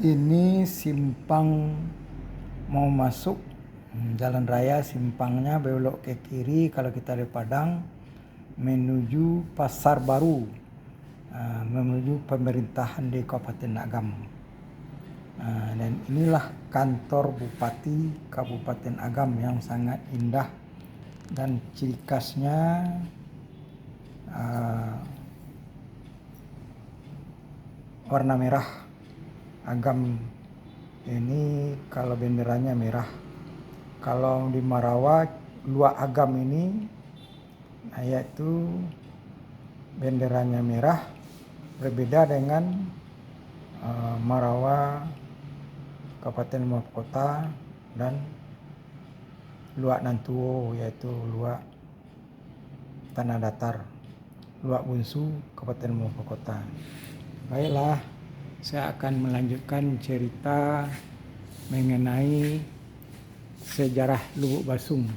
Ini simpang mau masuk jalan raya, simpangnya belok ke kiri kalau kita dari Padang menuju Pasar Baru, menuju pemerintahan di Kabupaten Agam. Dan inilah kantor Bupati Kabupaten Agam yang sangat indah dan ciri khasnya warna merah. Agam ini kalau benderanya merah. Kalau di Marawa, Luak Agam ini yaitu benderanya merah, berbeda dengan Marawa Kabupaten Mapkota dan Luak Nantuo yaitu Luak Tanah Datar, Luak Bunsu Kabupaten Mapkota. Baiklah, saya akan melanjutkan cerita mengenai sejarah Lubuk Basung.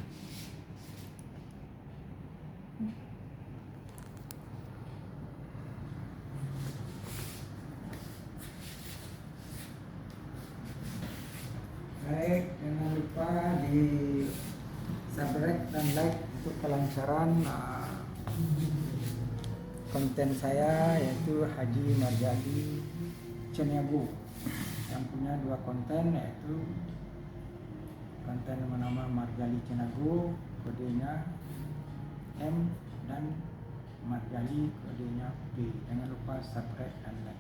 Baik, jangan lupa di subscribe dan like untuk kelancaran konten saya, yaitu Haji Marjali Ceniago yang punya dua konten, yaitu konten bernama Marjali Ceniago, kodenya M, dan Marjali kodenya P. Jangan lupa subscribe dan like.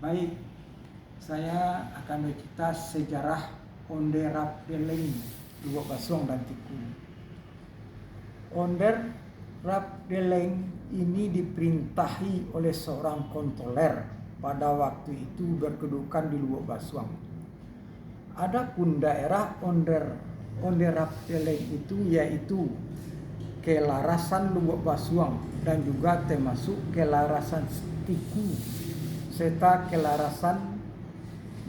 Baik, saya akan bercerita sejarah Onde Rap Deleng, Lubuk Basung dan Tiku. Onde Rap Deleng ini diperintahi oleh seorang kontroler pada waktu itu berkedudukan di Lubuk Basung. Adapun daerah Onde Rap Deleng itu yaitu Kelarasan Lubuk Basung dan juga termasuk Kelarasan Tiku serta Kelarasan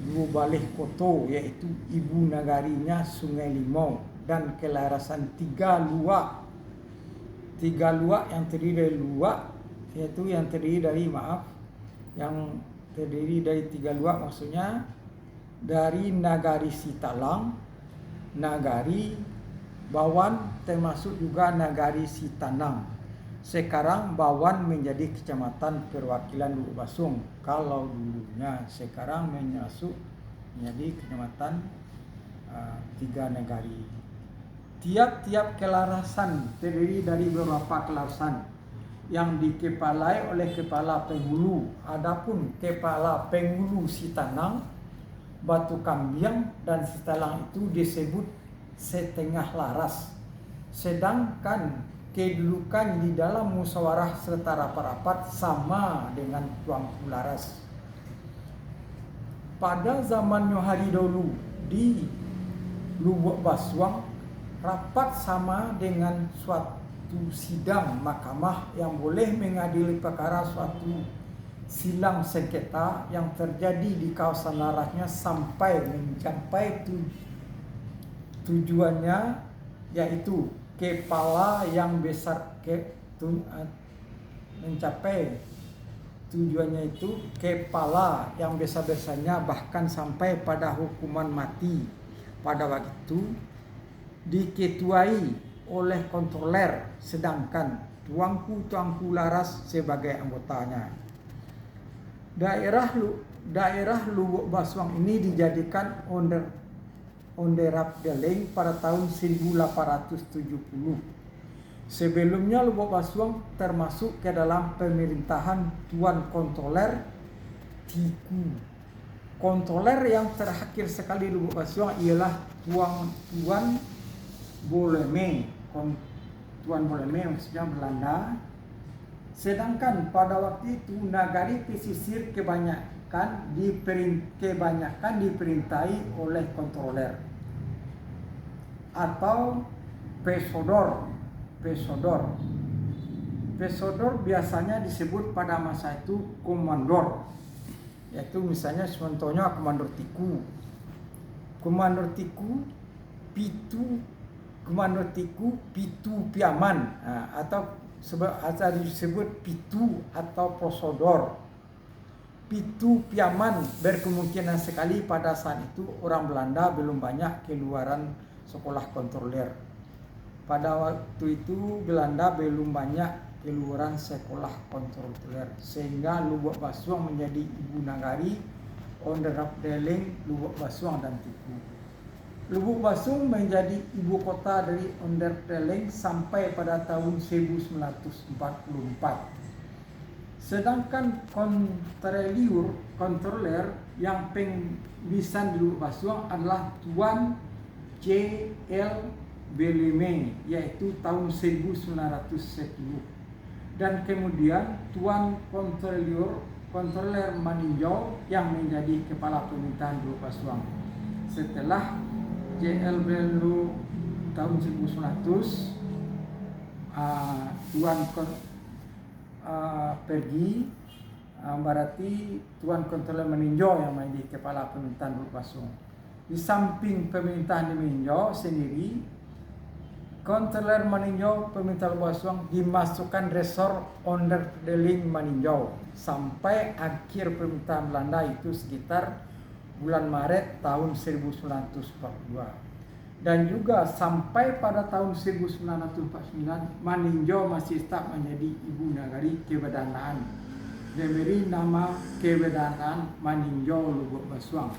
Dua Baleh Koto yaitu ibu nagarinya Sungai Limau, dan Kelarasan Tiga Luak yang terdiri dari luak, yaitu yang terdiri dari tiga luak, maksudnya dari Nagari Sitalang, Nagari Bawan, termasuk juga Nagari Sitanang. Sekarang Bawan menjadi kecamatan perwakilan Lubuk Basung. Kalau dulunya, sekarang menjadi kecamatan tiga Nagari. Tiap-tiap kelarasan terdiri dari beberapa kelarasan yang dikepalai oleh kepala penghulu. Adapun kepala penghulu Sitanang, Batu Kambiang, dan Sitalang itu disebut setengah laras. Sedangkan kedudukan di dalam musyawarah serta rapat-rapat sama dengan tuanku laras. Pada zamannya hari dahulu di Lubuk Basung, rapat sama dengan suatu sidang mahkamah yang boleh mengadili perkara suatu silang sengketa yang terjadi di kawasan larasnya sampai mencapai tujuannya, yaitu kepala yang besar mencapai tujuannya itu kepala yang besar-besarnya bahkan sampai pada hukuman mati. Pada waktu itu diketuai oleh kontroler, sedangkan tuanku laras sebagai anggotanya. Daerah Lubuk Basung ini dijadikan Onde Rap Deleng pada tahun 1870. Sebelumnya Lubuk Basung termasuk ke dalam pemerintahan Tuan Kontroler Tiku. Kontroler yang terakhir sekali Lubuk Basung ialah Tuan Boleme, maksudnya Belanda. Sedangkan pada waktu itu nagari pesisir kebanyakan diperintahi oleh kontroler atau pesodor. Pesodor biasanya disebut pada masa itu komandor, yaitu misalnya contohnya Komandor Tiku, Pitu Piaman, atau disebut Pitu atau Prosodor. Pitu Piaman berkemungkinan sekali pada saat itu orang Belanda belum banyak keluaran sekolah kontroler. Pada waktu itu Belanda belum banyak keluaran sekolah kontroler sehingga Lubuk Basuang menjadi ibu nagari onderafdeling Lubuk Basuang dan Tuku. Lubuk Basuang menjadi ibu kota dari onderafdeling sampai pada tahun 1944. Sedangkan kontroler yang pengbisan di Lubuk Basuang adalah Tuan J.L. Beleme, yaitu tahun 1910. Dan kemudian Tuan kontroler Maninjau yang menjadi kepala pemerintahan Lubuk Basuang. Setelah J.L. Beleme tahun 1900, Tuan pergi, berarti Tuan Kontroler Maninjau yang menjadi kepala pemerintahan Lubuk Basuang. Di samping pemerintahan di Maninjau sendiri, Kontroler Maninjau pemerintahan Lubuk Basuang dimasukkan resor onderafdeling Maninjau sampai akhir pemerintahan Belanda itu sekitar bulan Maret tahun 1942. Dan juga sampai pada tahun 1949 Maninjau masih tetap menjadi ibu nagari kebedanaan. Diberi nama Kebedanaan Maninjau Lubuk Basuang.